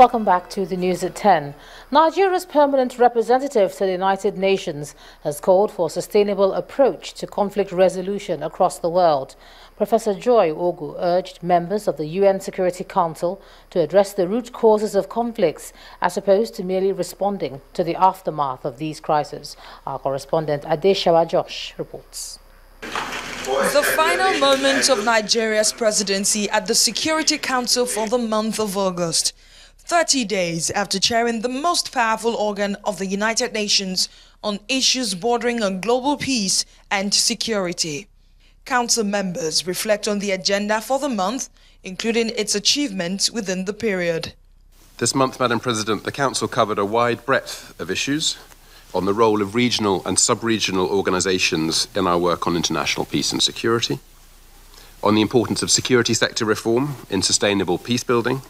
Welcome back to the news at 10. Nigeria's permanent representative to the United Nations has called for a sustainable approach to conflict resolution across the world. Professor Joy Ogu urged members of the UN Security Council to address the root causes of conflicts as opposed to merely responding to the aftermath of these crises. Our correspondent Adeshawa Josh reports. The final moments of Nigeria's presidency at the Security Council for the month of August. 30 days after chairing the most powerful organ of the United Nations on issues bordering on global peace and security. Council members reflect on the agenda for the month, including its achievements within the period. This month, Madam President, the Council covered a wide breadth of issues on the role of regional and sub-regional organisations in our work on international peace and security, on the importance of security sector reform in sustainable peace building,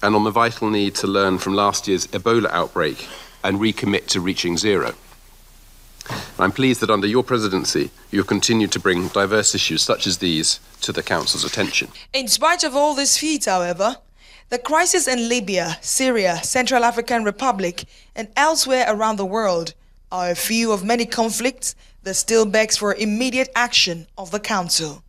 and on the vital need to learn from last year's Ebola outbreak and recommit to reaching zero. I'm pleased that under your presidency, you have continued to bring diverse issues such as these to the Council's attention. In spite of all these feats, however, the crisis in Libya, Syria, Central African Republic, and elsewhere around the world are a few of many conflicts that still begs for immediate action of the Council.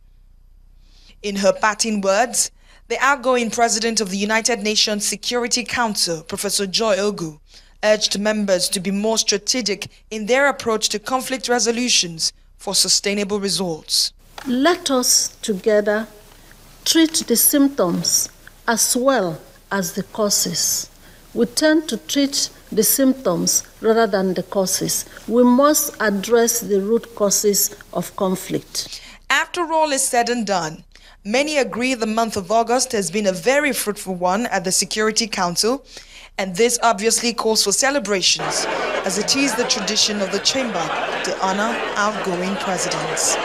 In her parting words, the outgoing president of the United Nations Security Council, Professor Joy Ogu, urged members to be more strategic in their approach to conflict resolutions for sustainable results. Let us together treat the symptoms as well as the causes. We tend to treat the symptoms rather than the causes. We must address the root causes of conflict. After all is said and done, many agree the month of August has been a very fruitful one at the Security Council, and this obviously calls for celebrations, as it is the tradition of the chamber to honor outgoing presidents.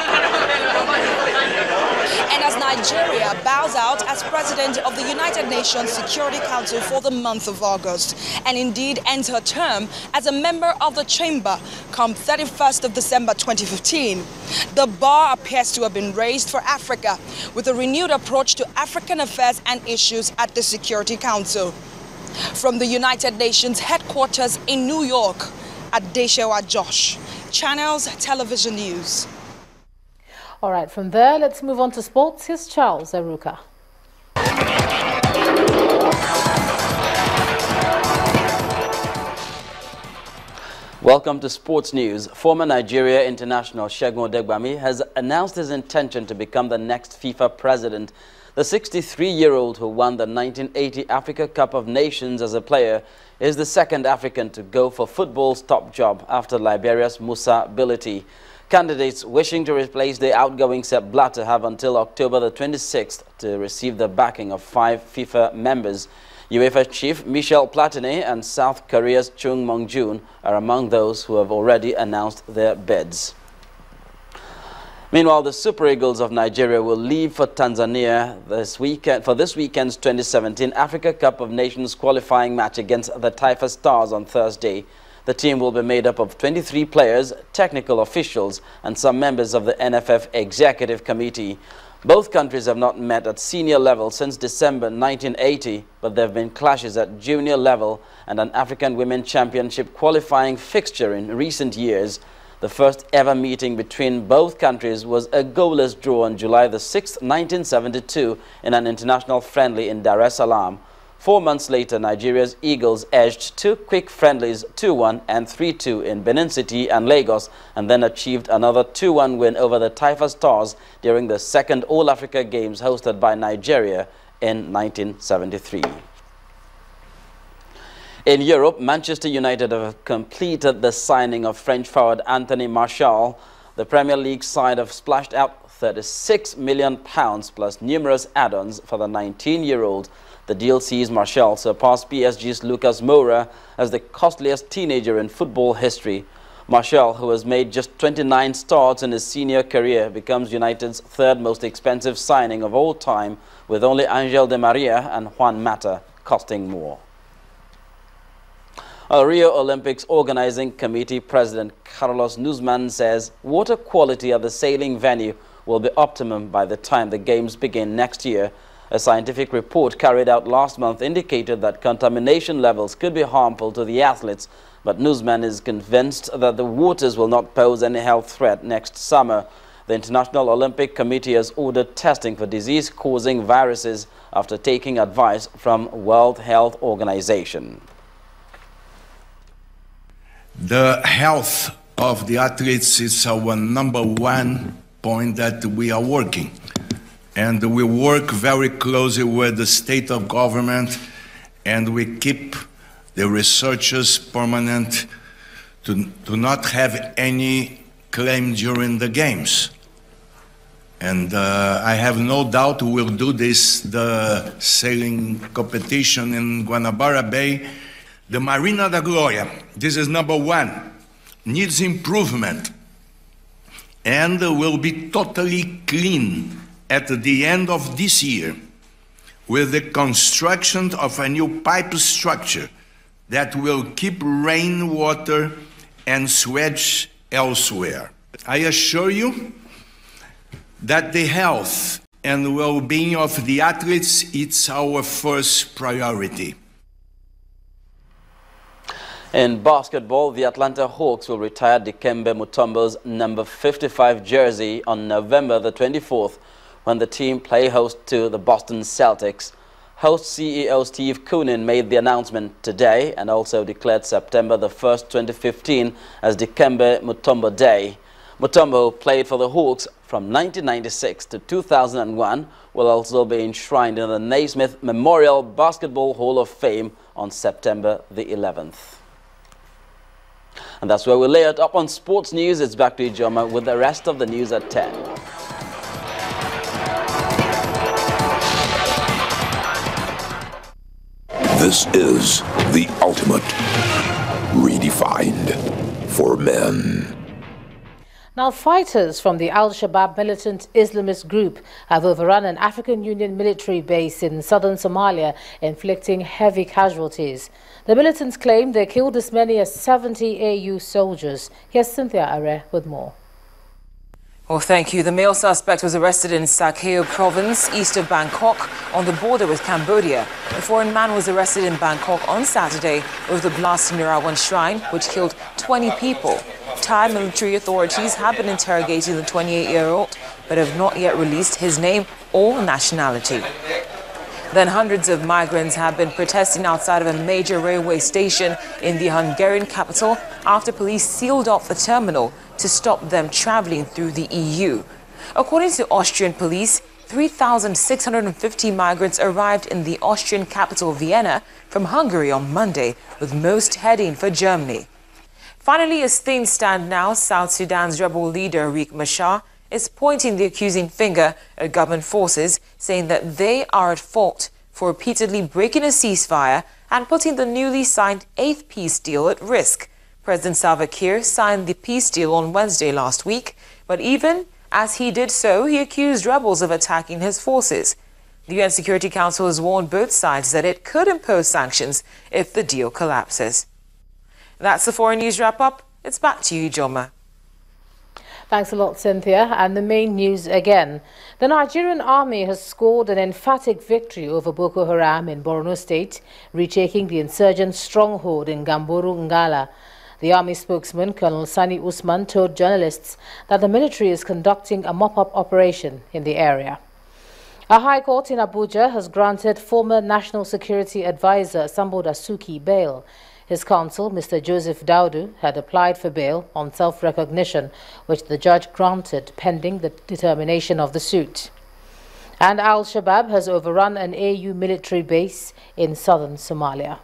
And as Nigeria bows out as president of the United Nations Security Council for the month of August, and indeed ends her term as a member of the chamber come 31st of December 2015, the bar appears to have been raised for Africa with a renewed approach to African affairs and issues at the Security Council. From the United Nations headquarters in New York, Adeshawa Josh, Channels Television News. All right, from there, let's move on to sports. Here's Charles Aruka. Welcome to Sports News. Former Nigeria international Segun Odegbami has announced his intention to become the next FIFA president. The 63-year-old who won the 1980 Africa Cup of Nations as a player is the second African to go for football's top job after Liberia's Musa Bility. Candidates wishing to replace the outgoing Sepp Blatter have until October the 26th to receive the backing of 5 FIFA members. UEFA chief Michel Platini and South Korea's Chung Mong-jun are among those who have already announced their bids. Meanwhile, the Super Eagles of Nigeria will leave for Tanzania this weekend for this weekend's 2017 Africa Cup of Nations qualifying match against the Taifa Stars on Thursday. The team will be made up of 23 players, technical officials, and some members of the NFF Executive Committee. Both countries have not met at senior level since December 1980, but there have been clashes at junior level and an African Women Championship qualifying fixture in recent years. The first ever meeting between both countries was a goalless draw on July the 6th, 1972 in an international friendly in Dar es Salaam. 4 months later, Nigeria's Eagles edged 2 quick friendlies 2-1 and 3-2 in Benin City and Lagos, and then achieved another 2-1 win over the Taifa Stars during the second All-Africa Games hosted by Nigeria in 1973. In Europe, Manchester United have completed the signing of French forward Anthony Martial. The Premier League side have splashed out £36 million plus numerous add-ons for the 19-year-old. The deal sees Martial surpass PSG's Lucas Moura as the costliest teenager in football history. Martial, who has made just 29 starts in his senior career, becomes United's third most expensive signing of all time, with only Angel Di Maria and Juan Mata costing more. Rio Olympics Organizing Committee President Carlos Nuzman says water quality at the sailing venue will be optimum by the time the Games begin next year. A scientific report carried out last month indicated that contamination levels could be harmful to the athletes, but Newsman is convinced that the waters will not pose any health threat next summer. The International Olympic Committee has ordered testing for disease-causing viruses after taking advice from World Health Organization. The health of the athletes is our number one point that we are working. And we work very closely with the state of government, and we keep the researchers permanent to not have any claim during the games. And I have no doubt we'll do this, the sailing competition in Guanabara Bay. The Marina da Gloria, this is number one, needs improvement and will be totally clean at the end of this year with the construction of a new pipe structure that will keep rainwater and sewage elsewhere. I assure you that the health and well-being of the athletes is our first priority. In basketball, the Atlanta Hawks will retire Dikembe Mutombo's number 55 jersey on November the 24th when the team play host to the Boston Celtics. Host CEO Steve Koonin made the announcement today and also declared September the 1st, 2015 as Dikembe Mutombo Day. Mutombo played for the Hawks from 1996 to 2001, will also be enshrined in the Naismith Memorial Basketball Hall of Fame on September the 11th. And that's where we lay it up on sports news. It's back to Ijoma with the rest of the news at 10. This is the ultimate redefined for men. Now, fighters from the Al-Shabaab militant Islamist group have overrun an African Union military base in southern Somalia, inflicting heavy casualties. The militants claim they killed as many as 70 AU soldiers. Here's Cynthia Are with more. Well, thank you. The male suspect was arrested in Sakeo province, east of Bangkok, on the border with Cambodia. The foreign man was arrested in Bangkok on Saturday over the blast in Irawan Shrine, which killed 20 people. Thai military authorities have been interrogating the 28-year-old, but have not yet released his name or nationality. Then hundreds of migrants have been protesting outside of a major railway station in the Hungarian capital after police sealed off the terminal to stop them traveling through the EU. According to Austrian police, 3,650 migrants arrived in the Austrian capital Vienna from Hungary on Monday, with most heading for Germany. Finally, as things stand now, South Sudan's rebel leader Riek Machar is pointing the accusing finger at government forces, saying that they are at fault for repeatedly breaking a ceasefire and putting the newly signed 8th peace deal at risk. President Salva Kiir signed the peace deal on Wednesday last week, but even as he did so, he accused rebels of attacking his forces. The UN Security Council has warned both sides that it could impose sanctions if the deal collapses. That's the foreign news wrap-up. It's back to you, Joma. Thanks a lot, Cynthia. And the main news again. The Nigerian army has scored an emphatic victory over Boko Haram in Borno State, retaking the insurgent stronghold in Gamboru Ngala. The army spokesman, Colonel Sani Usman, told journalists that the military is conducting a mop-up operation in the area. A high court in Abuja has granted former National Security Advisor Sambo Dasuki bail. His counsel, Mr. Joseph Daudu, had applied for bail on self-recognition, which the judge granted pending the determination of the suit. And Al-Shabaab has overrun an AU military base in southern Somalia.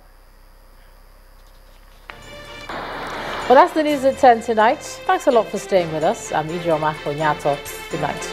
Well, that's the news at 10 tonight. Thanks a lot for staying with us. I'm Ijoma Onyato. Good night.